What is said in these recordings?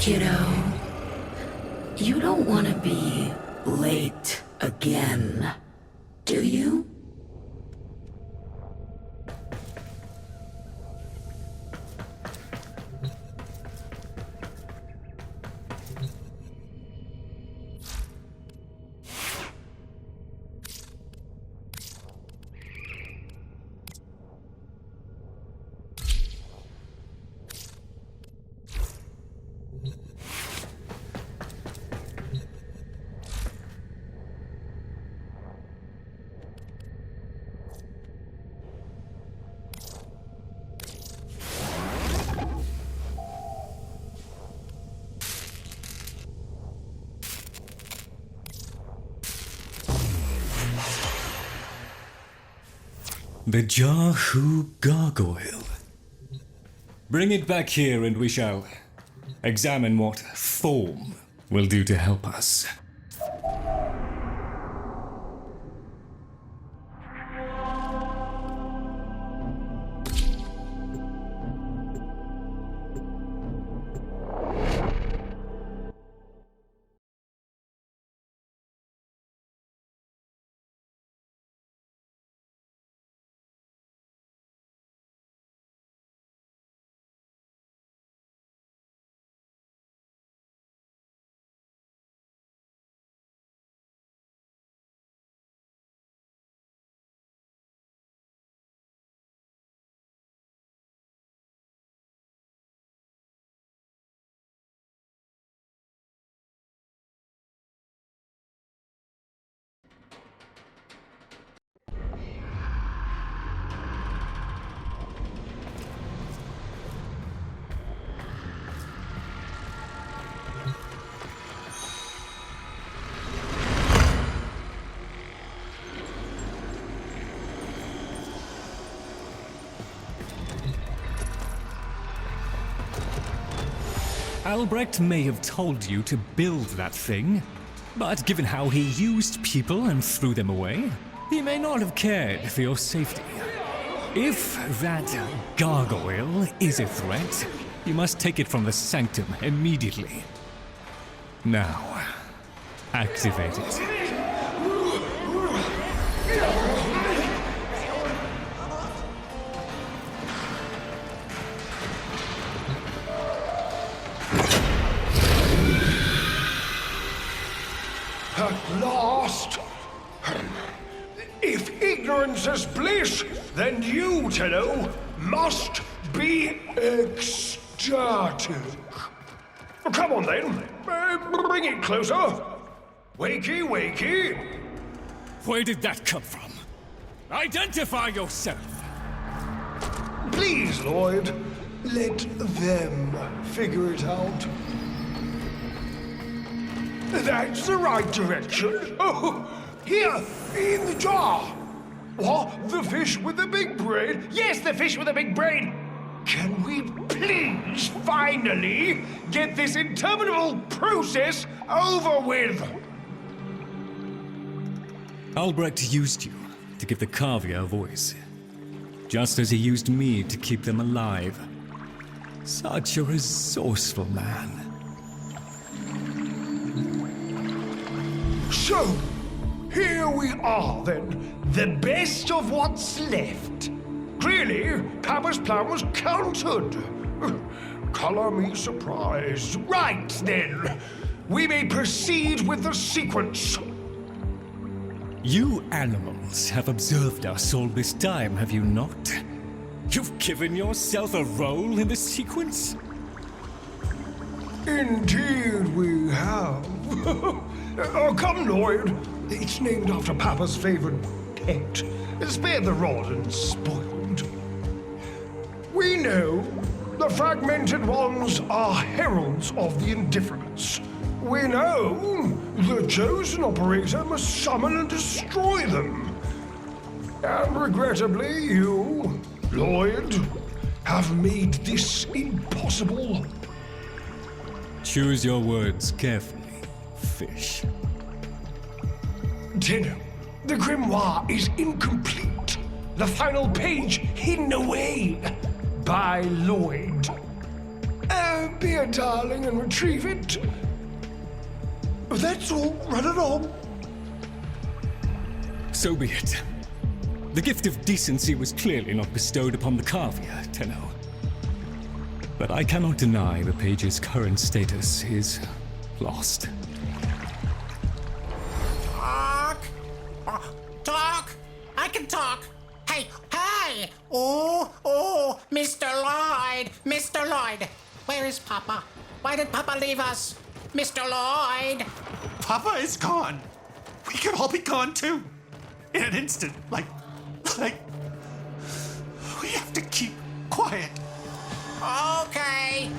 Kiddo, you don't want to be late again, do you? The Jahu Gargoyle. Bring it back here and we shall examine what form will do to help us. Albrecht may have told you to build that thing, but given how he used people and threw them away, he may not have cared for your safety. If that gargoyle is a threat, you must take it from the sanctum immediately. Now, activate it. At last! If ignorance is bliss, then you, Tenno, must be ecstatic. Come on then, bring it closer. Wakey, wakey. Where did that come from? Identify yourself! Please, Lloyd, let them figure it out. That's the right direction. Oh, here, in the jar. What? The fish with the big brain? Yes, the fish with the big brain. Can we please finally get this interminable process over with? Albrecht used you to give the Cavia a voice, just as he used me to keep them alive. Such a resourceful man. So, here we are then, the best of what's left. Clearly, Papa's plan was countered. Color me surprised. Right then, we may proceed with the sequence. You animals have observed us all this time, have you not? You've given yourself a role in the sequence? Indeed we have. Oh, come, Lloyd. It's named after Papa's favorite pet. Spare the rod and spoiled. We know the fragmented ones are heralds of the indifference. We know the chosen operator must summon and destroy them. And regrettably, you, Lloyd, have made this impossible. Choose your words carefully, fish. Tenno, the grimoire is incomplete. The final page hidden away by Lloyd. Be a darling and retrieve it. That's all. Run along. So be it. The gift of decency was clearly not bestowed upon the Carvier, Tenno. But I cannot deny the page's current status is lost. Talk! Talk! I can talk! Hey! Hey! Oh, Mr. Lloyd! Mr. Lloyd! Where is Papa? Why did Papa leave us? Mr. Lloyd! Papa is gone. We could all be gone too. In an instant. Like, we have to keep quiet. Okay.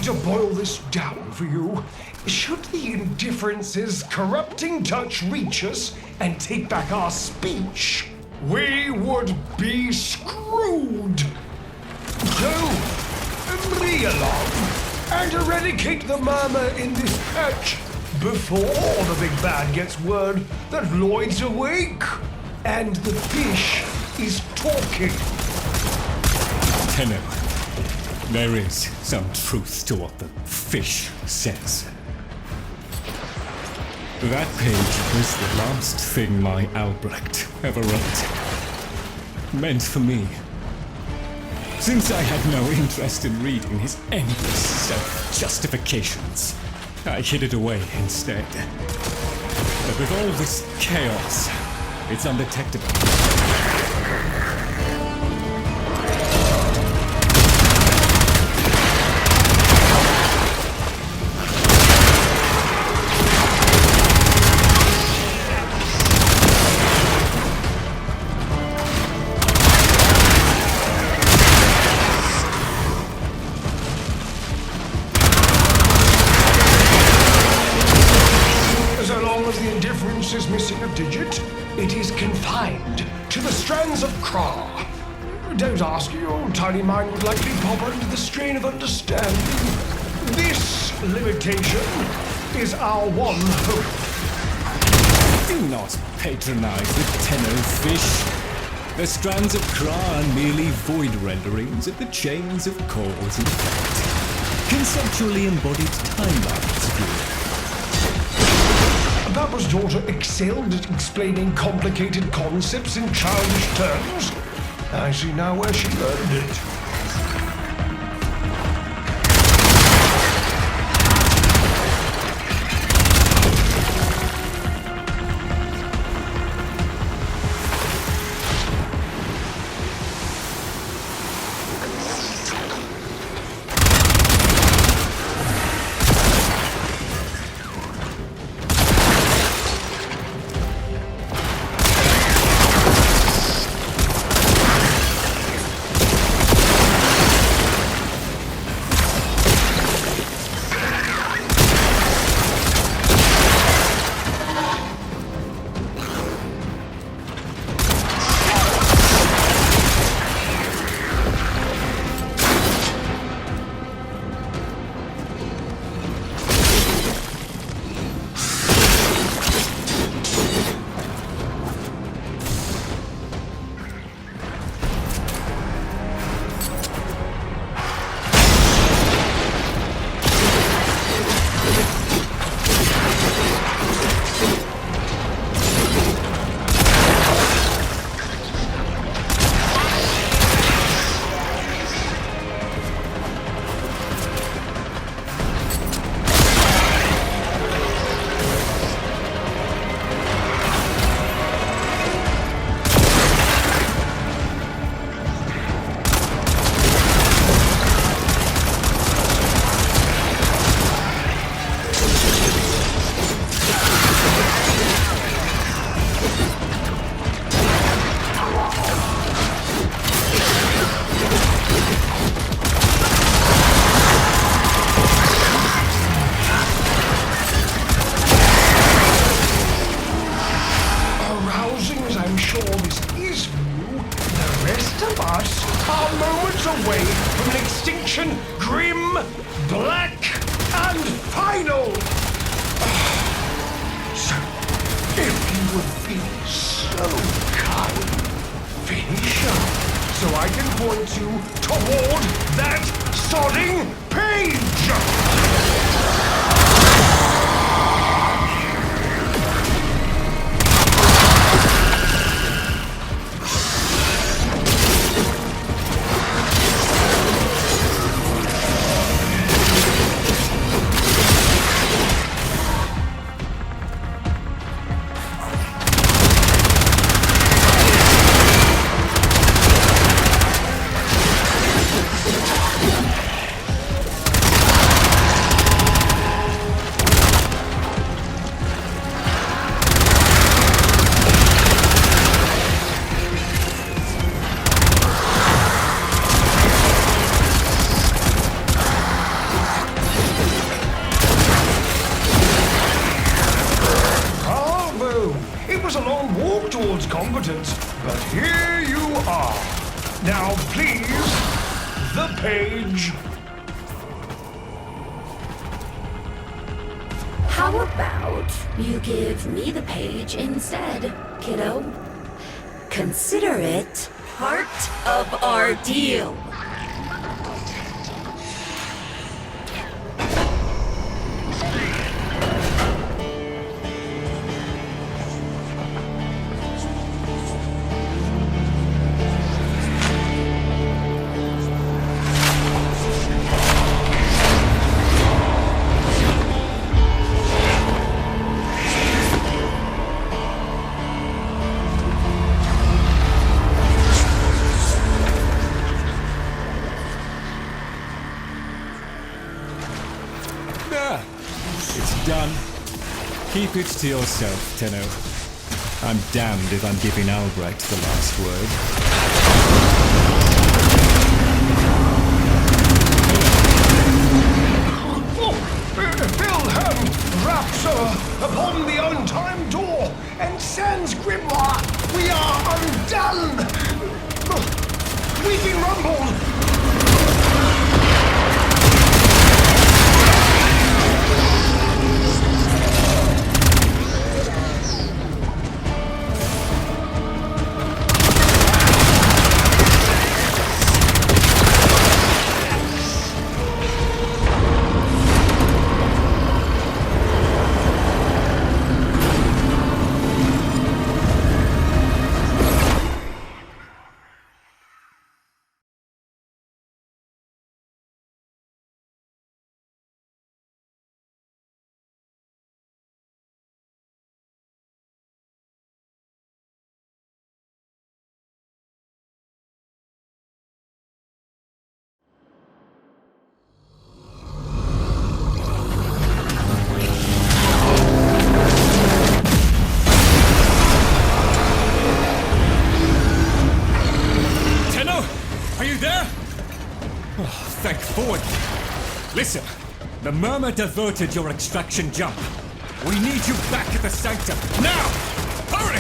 To boil this down for you, should the indifference's corrupting touch reach us and take back our speech, we would be screwed. So, hurry along and eradicate the murmur in this patch before the big bad gets word that Lloyd's awake and the fish is talking. Tenno, there is some truth to what the fish says. That page was the last thing my Albrecht ever wrote. Meant for me. Since I had no interest in reading his endless self-justifications, I hid it away instead. But with all this chaos, it's undetectable. Is missing a digit, it is confined to the strands of Kra. Don't ask, your tiny mind would likely pop under the strain of understanding. This limitation is our one hope. Do not patronize the Tenno fish. The strands of Kra are merely void renderings of the chains of cause and effect. Conceptually embodied timelines, if you will. Papa's daughter excelled at explaining complicated concepts in childish terms. I see now where she learned it. trim, black, and final. So, if you would be so kind, finish up so I can point you toward that sodding page. A long walk towards competence, but here you are. Now, please, the page. How about you give me the page instead, kiddo? Consider it part of our deal. It's done. Keep it to yourself, Tenno. I'm damned if I'm giving Albrecht the last word. Wilhelm raps upon the untimed door, and sans grimoire, we are undone! Weeping rumbled! Thank forward. Listen, the Murmur diverted your extraction jump. We need you back at the Sanctum. Now! Hurry!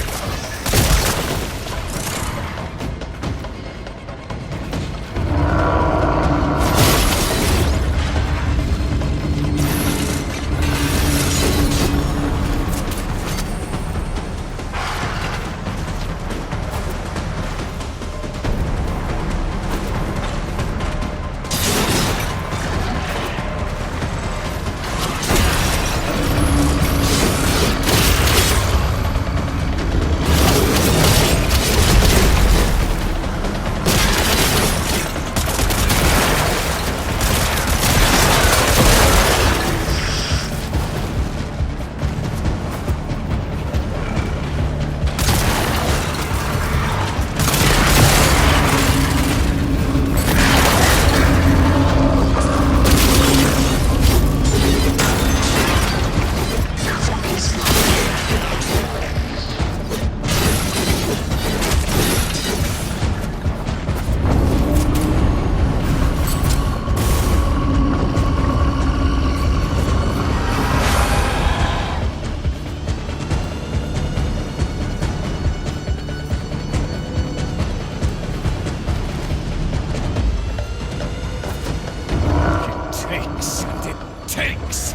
takes and it takes.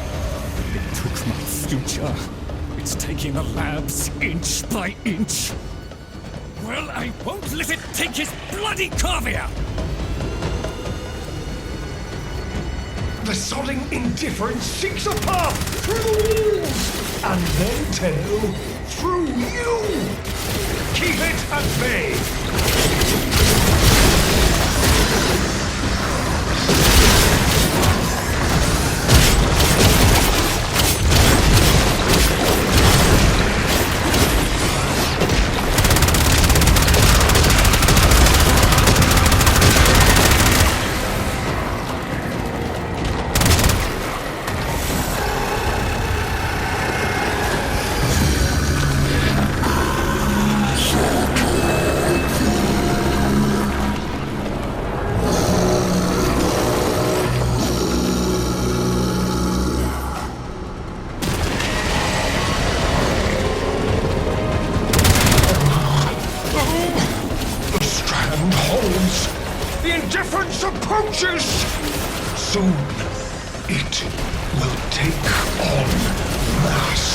It took my future. It's taking the labs inch by inch. Well, I won't let it take his bloody caviar! The sodding indifference seeks a path through the walls, and then tail through you. Keep it at bay. The indifference approaches! Soon, it will take on mass.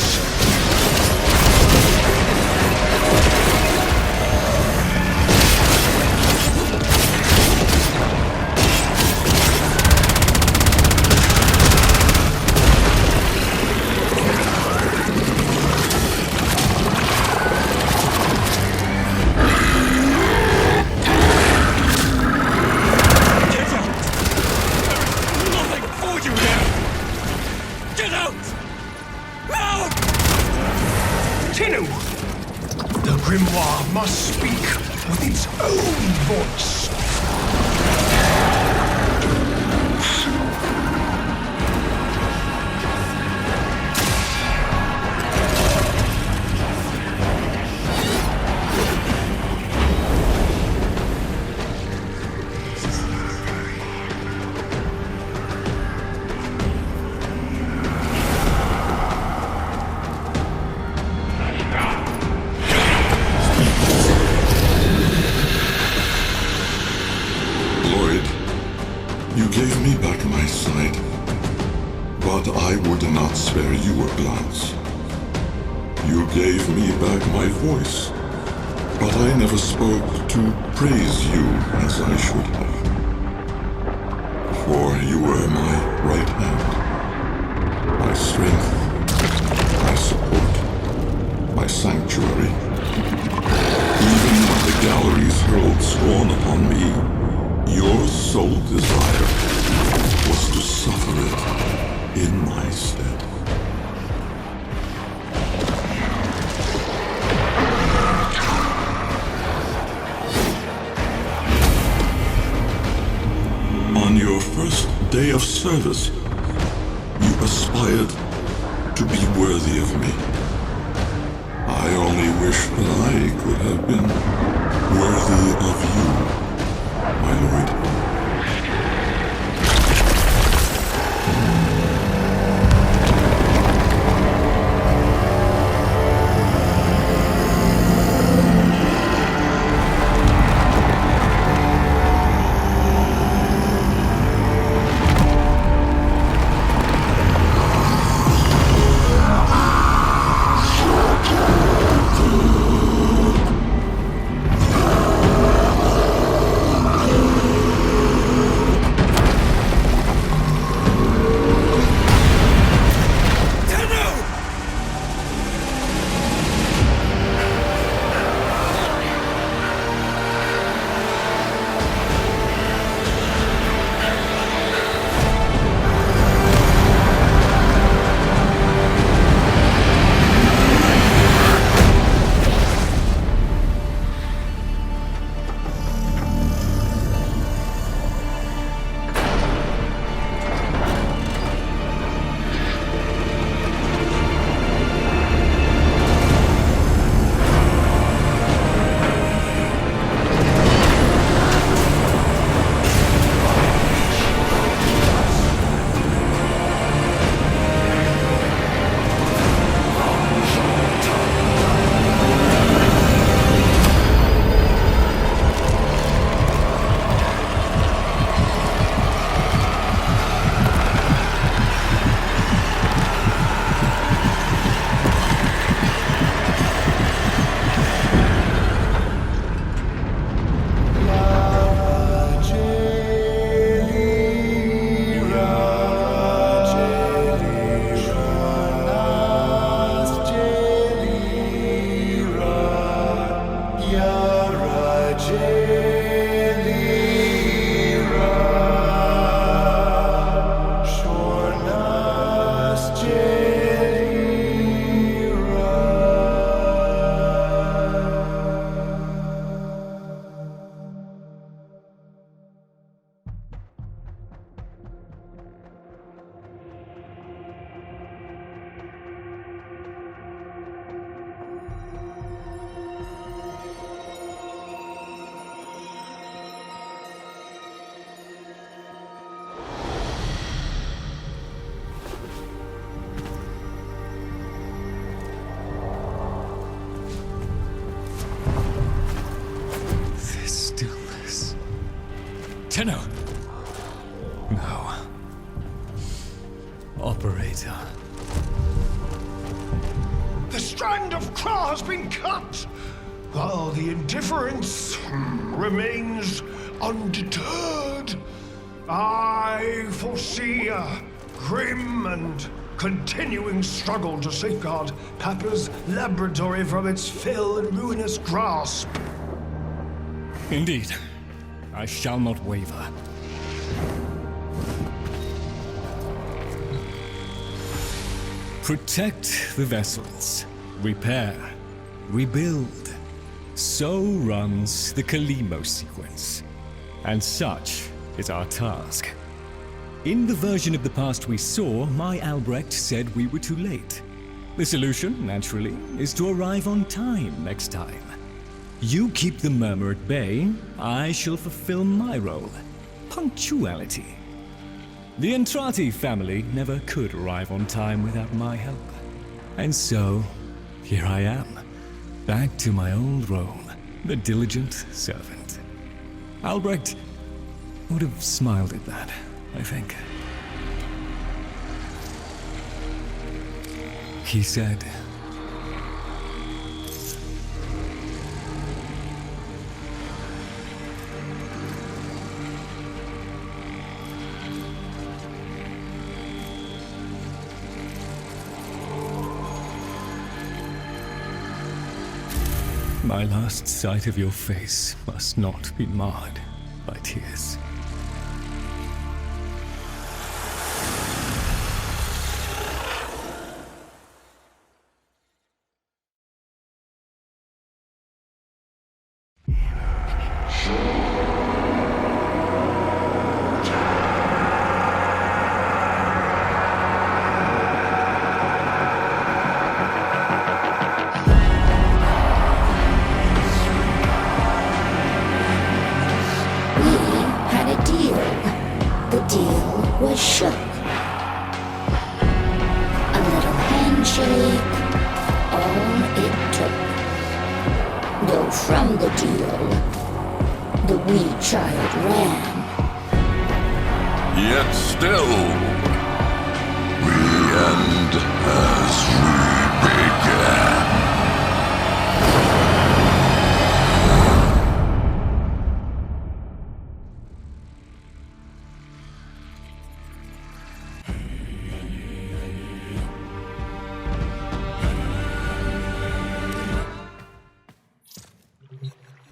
Tinu! The grimoire must speak with its own voice. You gave me back my sight, but I would not spare you a glance. You gave me back my voice, but I never spoke to praise you as I should have. For you were my right hand, my strength, my support, my sanctuary. Even when the galleries hurled scorn upon me, your sole desire was to suffer it in my stead. On your first day of service, you aspired to be worthy of me. I only wish that I could have been worthy of you, my lord. operator. The strand of claw has been cut, while the indifference remains undeterred. I foresee a grim and continuing struggle to safeguard Papa's laboratory from its fell and ruinous grasp. Indeed, I shall not waver. Protect the vessels, repair, rebuild. So runs the Kalimo sequence. And such is our task. In the version of the past we saw, my Albrecht said we were too late. The solution, naturally, is to arrive on time next time. You keep the murmur at bay, I shall fulfill my role. Punctuality. The Entrati family never could arrive on time without my help. And so, here I am, back to my old role, the diligent servant. Albrecht would have smiled at that, I think. He said, my last sight of your face must not be marred by tears.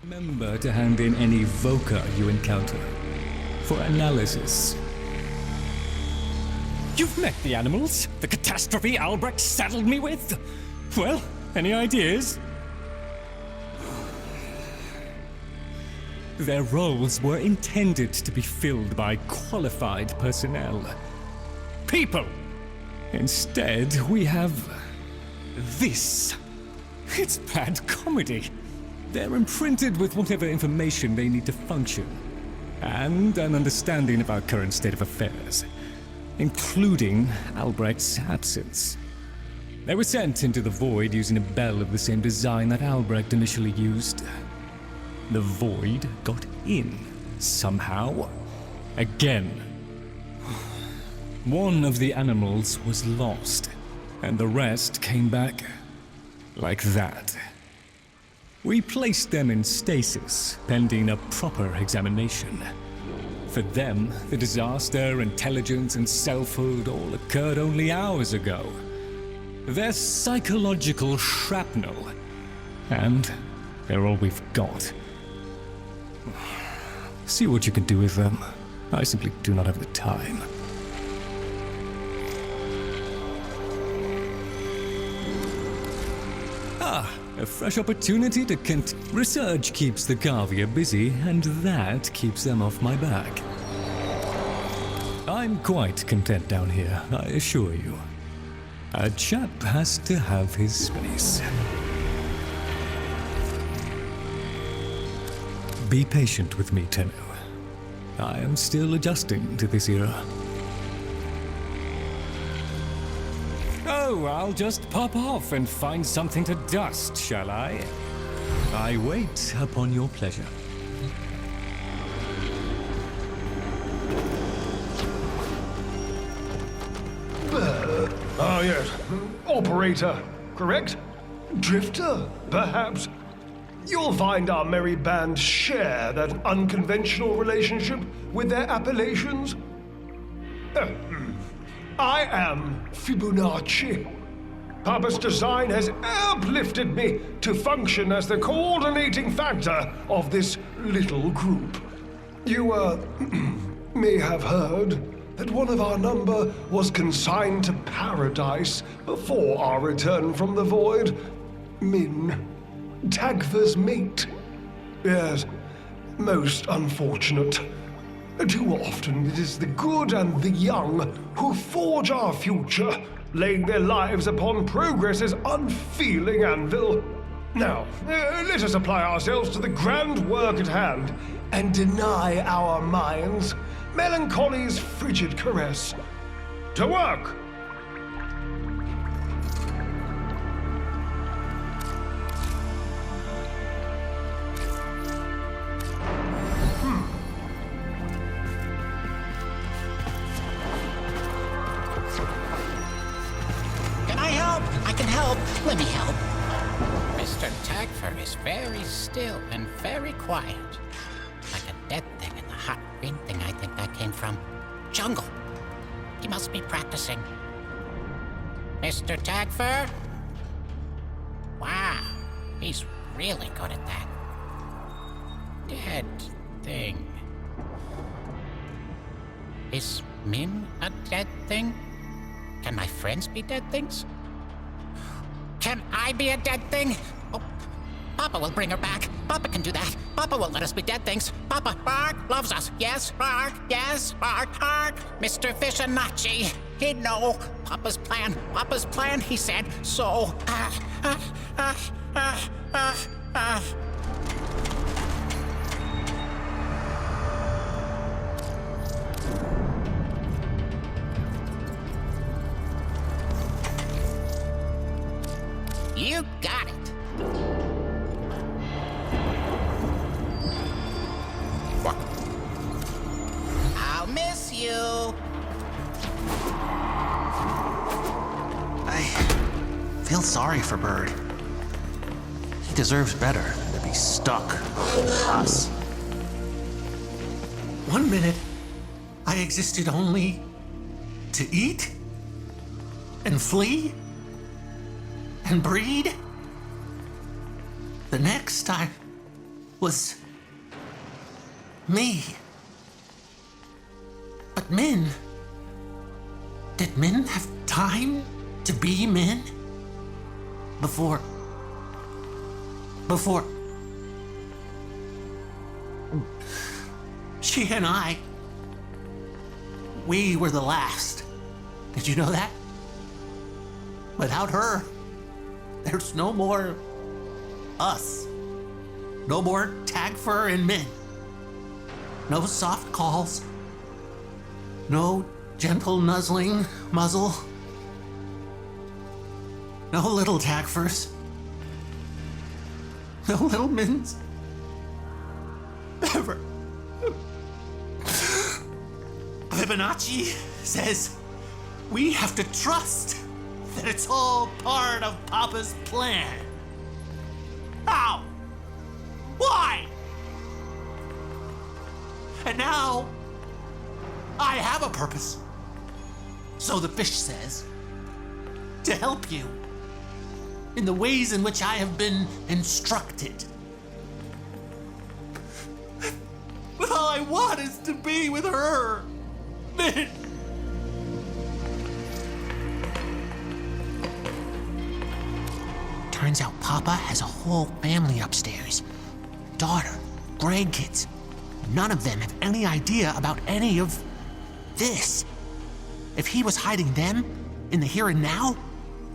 Remember to hand in any Voca you encounter for analysis. You've met the animals? The catastrophe Albrecht saddled me with? Well, any ideas? Their roles were intended to be filled by qualified personnel. People! Instead, we have this. It's bad comedy. They're imprinted with whatever information they need to function, and an understanding of our current state of affairs, including Albrecht's absence. They were sent into the void using a bell of the same design that Albrecht initially used. The void got in, somehow. Again. One of the animals was lost, and the rest came back like that. We placed them in stasis, pending a proper examination. For them, the disaster, intelligence, and selfhood all occurred only hours ago. They're psychological shrapnel, and they're all we've got. See what you can do with them. I simply do not have the time. A fresh opportunity to research keeps the Garvia busy, and that keeps them off my back. I'm quite content down here, I assure you. A chap has to have his space. Be patient with me, Tenno. I am still adjusting to this era. Oh, I'll just pop off and find something to dust, shall I? I wait upon your pleasure. yes. Operator, correct? Drifter, perhaps? You'll find our merry band share that unconventional relationship with their appellations. I am Fibonacci. Papa's design has uplifted me to function as the coordinating factor of this little group. You, may have heard that one of our number was consigned to paradise before our return from the void. Min, Tagfer's mate. Yes, most unfortunate. Too often it is the good and the young who forge our future, laying their lives upon progress's unfeeling anvil. Now, let us apply ourselves to the grand work at hand and deny our minds melancholy's frigid caress. To work! Can I help? I can help. Let me help. Mr. Tagfer is very still and very quiet. Like a dead thing in the hot green thing I think that came from. Jungle. He must be practicing. Mr. Tagfer? Wow, he's really good at that. Dead thing. Is Min a dead thing? Can my friends be dead things? Can I be a dead thing? Oh, Papa will bring her back. Papa can do that. Papa won't let us be dead things. Papa, Bark, loves us. Yes, Bark. Yes, Bark, Bark. Mr. Fibonacci. He'd know. Papa's plan. Papa's plan, he said. So, You got it. What? I'll miss you. I feel sorry for Bird. He deserves better than to be stuck with us. 1 minute, I existed only to eat and flee and breed. The next I was me. But Min, did Min have time to be Min? Before she and I, we were the last. Did you know that? Without her, there's no more us. No more Tagfer and Min. No soft calls. No gentle nuzzling muzzle. No little Tagfers. No little Mins. Ever. Fibonacci says we have to trust that it's all part of Papa's plan. How? Why? And now, I have a purpose. So the fish says, to help you in the ways in which I have been instructed. But all I want is to be with her. Min. Turns out Papa has a whole family upstairs. Daughter, grandkids. None of them have any idea about any of this. If he was hiding them in the here and now,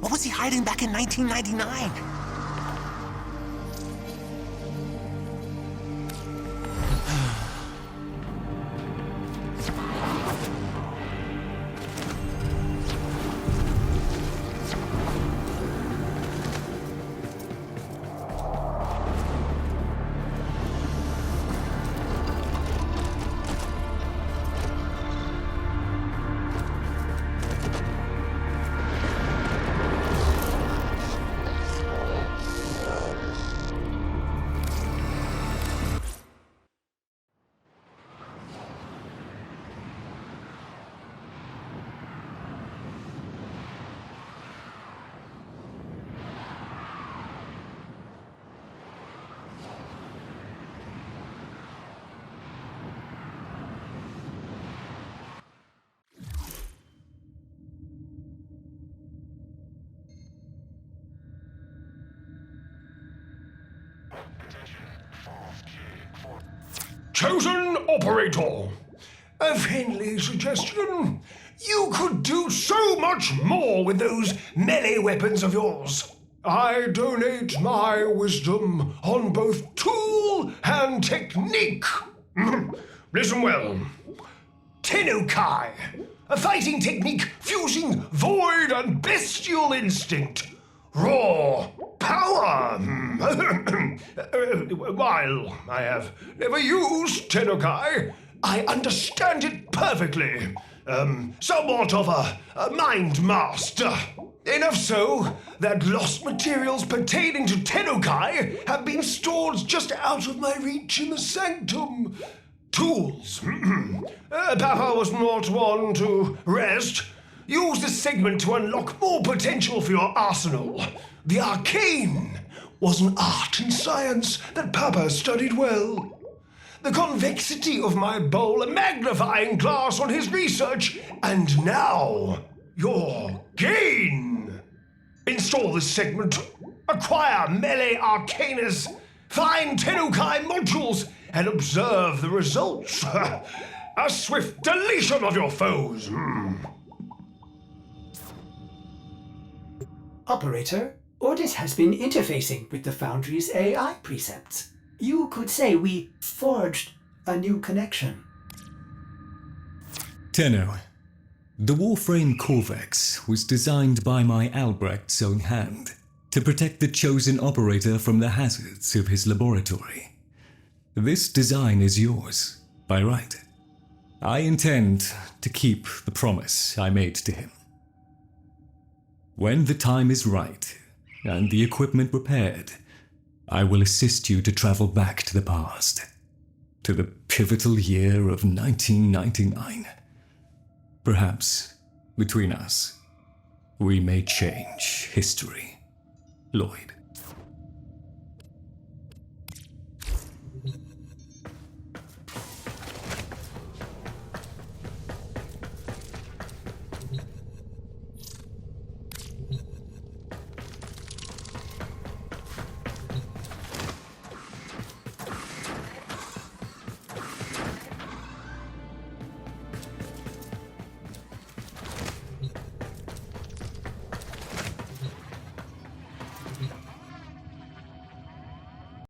what was he hiding back in 1999? Chosen operator. A friendly suggestion. You could do so much more with those melee weapons of yours. I donate my wisdom on both tool and technique. Listen well. Tennokai, a fighting technique fusing void and bestial instinct. Raw power. While I have never used Tennokai, I understand it perfectly. Somewhat of a mind master. Enough so that lost materials pertaining to Tennokai have been stored just out of my reach in the sanctum. Tools. Papa was not one to rest. Use this segment to unlock more potential for your arsenal. The arcane was an art and science that Papa studied well. The convexity of my bowl a magnifying glass on his research, and now your gain. Install this segment, acquire melee arcanas, find Tennokai modules, and observe the results. A swift deletion of your foes. Operator, Ordis has been interfacing with the Foundry's AI precepts. You could say we forged a new connection. Tenno, the Warframe Corvex was designed by my Albrecht's own hand to protect the chosen operator from the hazards of his laboratory. This design is yours, by right. I intend to keep the promise I made to him. When the time is right and the equipment repaired, I will assist you to travel back to the past, to the pivotal year of 1999. Perhaps, between us, we may change history, Lloyd.